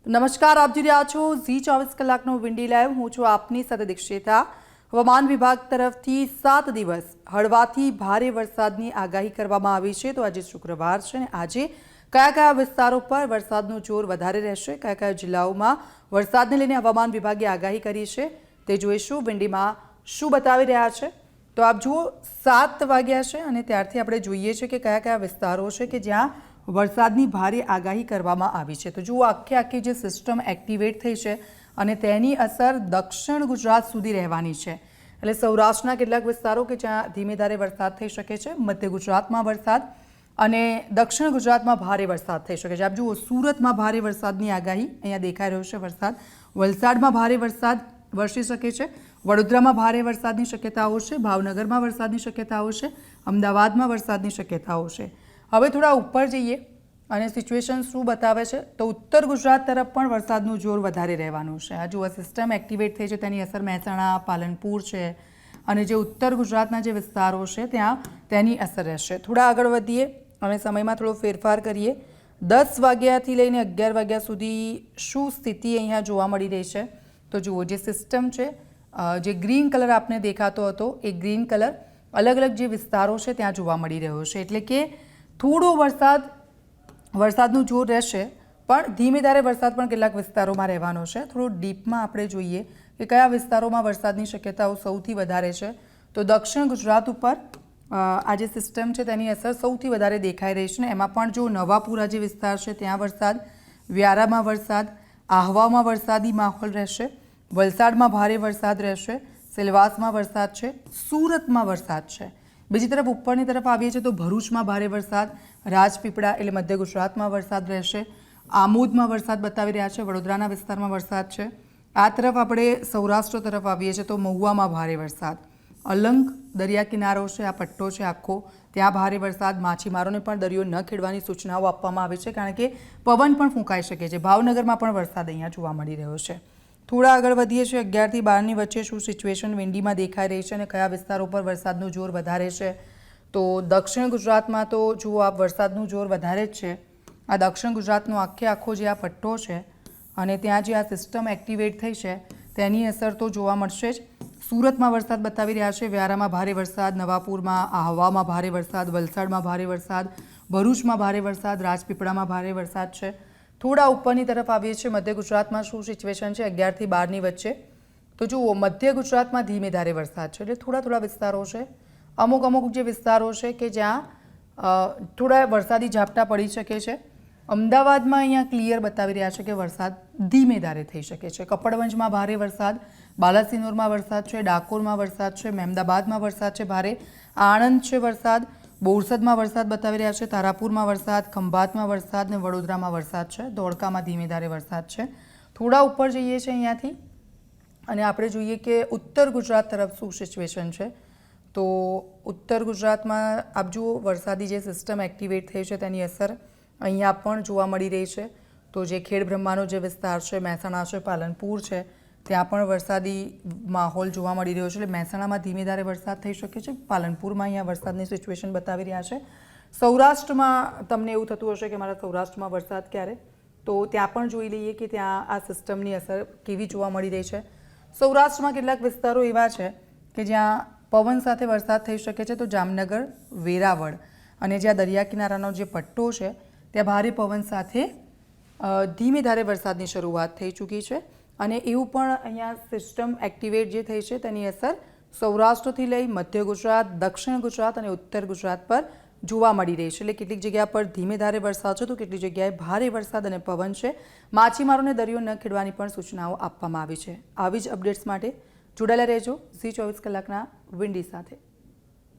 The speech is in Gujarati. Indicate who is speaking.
Speaker 1: નમસ્કાર, આપ જોઈ રહ્યા છો ઝી 24 કલાકનો વિન્ડી લાઈવ. હું છું આપની સાથે દીક્ષિતા. હવામાન વિભાગ તરફથી 7 દિવસ હળવાથી ભારે વરસાદની આગાહી કરવામાં આવી છે. તો આજે શુક્રવાર છે અને આજે કયા કયા વિસ્તારો પર વરસાદનું જોર વધારે રહેશે, કયા કયા જિલ્લાઓમાં વરસાદને લઈને હવામાન વિભાગે આગાહી કરી છે તે જોઈશું. વિન્ડીમાં શું બતાવી રહ્યા છે તો આપ જુઓ, 7 વાગ્યા છે અને ત્યારથી આપણે જોઈએ છે કે કયા કયા વિસ્તારો છે કે જ્યાં વરસાદની ભારે આગાહી કરવામાં આવી છે. તો જુઓ, આખી જે સિસ્ટમ એક્ટિવેટ થઈ છે અને તેની અસર દક્ષિણ ગુજરાત સુધી રહેવાની છે. એટલે સૌરાષ્ટ્રના કેટલાક વિસ્તારો કે જ્યાં ધીમે ધારે વરસાદ થઈ શકે છે, મધ્ય ગુજરાતમાં વરસાદ અને દક્ષિણ ગુજરાતમાં ભારે વરસાદ થઈ શકે છે. આપ જુઓ, સુરતમાં ભારે વરસાદની આગાહી અહીંયા દેખાઈ રહ્યો છે. વરસાદ વલસાડમાં ભારે વરસાદ વરસી શકે છે, વડોદરામાં ભારે વરસાદની શક્યતાઓ છે, ભાવનગરમાં વરસાદની શક્યતાઓ છે, અમદાવાદમાં વરસાદની શક્યતાઓ છે. હવે થોડા ઉપર જઈએ અને સિચ્યુએશન શું બતાવે છે તો ઉત્તર ગુજરાત તરફ પણ વરસાદનું જોર વધારે રહેવાનું છે. આ જુઓ, સિસ્ટમ એક્ટિવેટ થઈ છે, તેની અસર મહેસાણા, પાલનપુર છે અને જે ઉત્તર ગુજરાતના જે વિસ્તારો છે ત્યાં તેની અસર રહેશે. થોડા આગળ વધીએ અને સમયમાં થોડો ફેરફાર કરીએ. 10 વાગ્યાથી લઈને 11 વાગ્યા સુધી શું સ્થિતિ અહીંયા જોવા મળી રહી છે તો જુઓ, જે સિસ્ટમ છે, જે ગ્રીન કલર આપને દેખાતો હતો એ ગ્રીન કલર અલગ અલગ જે વિસ્તારો છે ત્યાં જોવા મળી રહ્યો છે. એટલે કે થોડો વરસાદનું જોર રહેશે, પણ ધીમે ધારે વરસાદ પણ કેટલાક વિસ્તારોમાં રહેવાનો છે. થોડું ડીપમાં આપણે જોઈએ કે કયા વિસ્તારોમાં વરસાદની શક્યતાઓ સૌથી વધારે છે તો દક્ષિણ ગુજરાત ઉપર આ જે સિસ્ટમ છે તેની અસર સૌથી વધારે દેખાઈ રહી છે ને એમાં પણ જો નવાપુરા જે વિસ્તાર છે ત્યાં વરસાદ, વ્યારામાં વરસાદ, આહવામાં વરસાદી માહોલ રહેશે, વલસાડમાં ભારે વરસાદ રહેશે, સેલવાસમાં વરસાદ છે, સુરતમાં વરસાદ છે. બીજી તરફ ઉપરની તરફ આવીએ છીએ તો ભરૂચમાં ભારે વરસાદ, રાજપીપળા એટલે મધ્ય ગુજરાતમાં વરસાદ રહેશે, આમોદમાં વરસાદ બતાવી રહ્યા છે, વડોદરાના વિસ્તારમાં વરસાદ છે. આ તરફ આપણે સૌરાષ્ટ્ર તરફ આવીએ છીએ તો મહુવામાં ભારે વરસાદ, અલંગ દરિયા કિનારો છે, આ પટ્ટો છે આખો, ત્યાં ભારે વરસાદ. માછીમારોને પણ દરિયો ન ખેડવાની સૂચનાઓ આપવામાં આવી છે કારણ કે પવન પણ ફૂંકાઈ શકે છે. ભાવનગરમાં પણ વરસાદ અહીંયા જોવા મળી રહ્યો છે. થોડા આગળ વધીએ છીએ. 11 થી 12ની વચ્ચે શું સિચ્યુએશન વિન્ડીમાં દેખાઈ રહી છે અને કયા વિસ્તારો પર વરસાદનું જોર વધારે છે તો દક્ષિણ ગુજરાતમાં તો જુઓ આપ, વરસાદનું જોર વધારે જ છે. આ દક્ષિણ ગુજરાતનો આખો જે આ પટ્ટો છે અને ત્યાં જે આ સિસ્ટમ એક્ટિવેટ થઈ છે તેની અસર તો જોવા મળશે જ. સુરતમાં વરસાદ બતાવી રહ્યા છે, વ્યારામાં ભારે વરસાદ, નવાપુરમાં, આહવામાં ભારે વરસાદ, વલસાડમાં ભારે વરસાદ, ભરૂચમાં ભારે વરસાદ, રાજપીપળામાં ભારે વરસાદ છે. થોડા ઉપરની તરફ આવીએ છીએ. મધ્ય ગુજરાતમાં શું સિચ્યુએશન છે 11 થી 12ની વચ્ચે તો જુઓ, મધ્ય ગુજરાતમાં ધીમે ધારે વરસાદ છે. એટલે થોડા વિસ્તારો છે, અમુક જે વિસ્તારો છે કે જ્યાં થોડા વરસાદી ઝાપટા પડી શકે છે. અમદાવાદમાં અહીંયા ક્લિયર બતાવી રહ્યા છે કે વરસાદ ધીમે ધારે થઈ શકે છે. કપડવંજમાં ભારે વરસાદ, બાલાસિનોરમાં વરસાદ છે, ડાકોરમાં વરસાદ છે, મહેમદાબાદમાં વરસાદ છે ભારે, આણંદ છે વરસાદ, બોરસદમાં વરસાદ બતાવી રહ્યા છે, તારાપુરમાં વરસાદ, ખંભાતમાં વરસાદ ને વડોદરામાં વરસાદ છે, ધોળકામાં ધીમે ધારે વરસાદ છે. થોડા ઉપર જઈએ છીએ અહીંયાથી અને આપણે જોઈએ કે ઉત્તર ગુજરાત તરફ શું સિચ્યુએશન છે તો ઉત્તર ગુજરાતમાં આપ જુઓ, વરસાદી જે સિસ્ટમ એક્ટિવેટ થઈ છે તેની અસર અહીંયા પણ જોવા મળી રહી છે. તો જે ખેડબ્રહ્માનો જે વિસ્તાર છે, મહેસાણા છે, પાલનપુર છે, ત્યાં પણ વરસાદી માહોલ જોવા મળી રહ્યો છે. એટલે મહેસાણામાં ધીમે ધારે વરસાદ થઈ શકે છે, પાલનપુરમાં અહીંયા વરસાદની સિચ્યુએશન બતાવી રહ્યા છે. સૌરાષ્ટ્રમાં તમને એવું થતું હશે કે મારા સૌરાષ્ટ્રમાં વરસાદ ક્યારે, તો ત્યાં પણ જોઈ લઈએ કે ત્યાં આ સિસ્ટમની અસર કેવી જોવા મળી રહી છે. સૌરાષ્ટ્રમાં કેટલાક વિસ્તારો એવા છે કે જ્યાં પવન સાથે વરસાદ થઈ શકે છે. તો જામનગર, વેરાવળ અને જ્યાં દરિયા કિનારાનો જે પટ્ટો છે ત્યાં ભારે પવન સાથે ધીમે ધારે વરસાદની શરૂઆત થઈ ચૂકી છે અને એવું પણ અહીંયા સિસ્ટમ એક્ટિવેટ જે થઈ છે તેની અસર સૌરાષ્ટ્રથી લઈ મધ્ય ગુજરાત, દક્ષિણ ગુજરાત અને ઉત્તર ગુજરાત પર જોવા મળી રહી છે. એટલે કેટલીક જગ્યા પર ધીમે ધારે વરસાદ છે તો કેટલીક જગ્યાએ ભારે વરસાદ અને પવન છે. માછીમારોને દરિયો ન ખેડવાની પણ સૂચનાઓ આપવામાં આવી છે. આવી જ અપડેટ્સ માટે જોડાયેલા રહેજો ઝી 24 કલાકના વિન્ડી સાથે.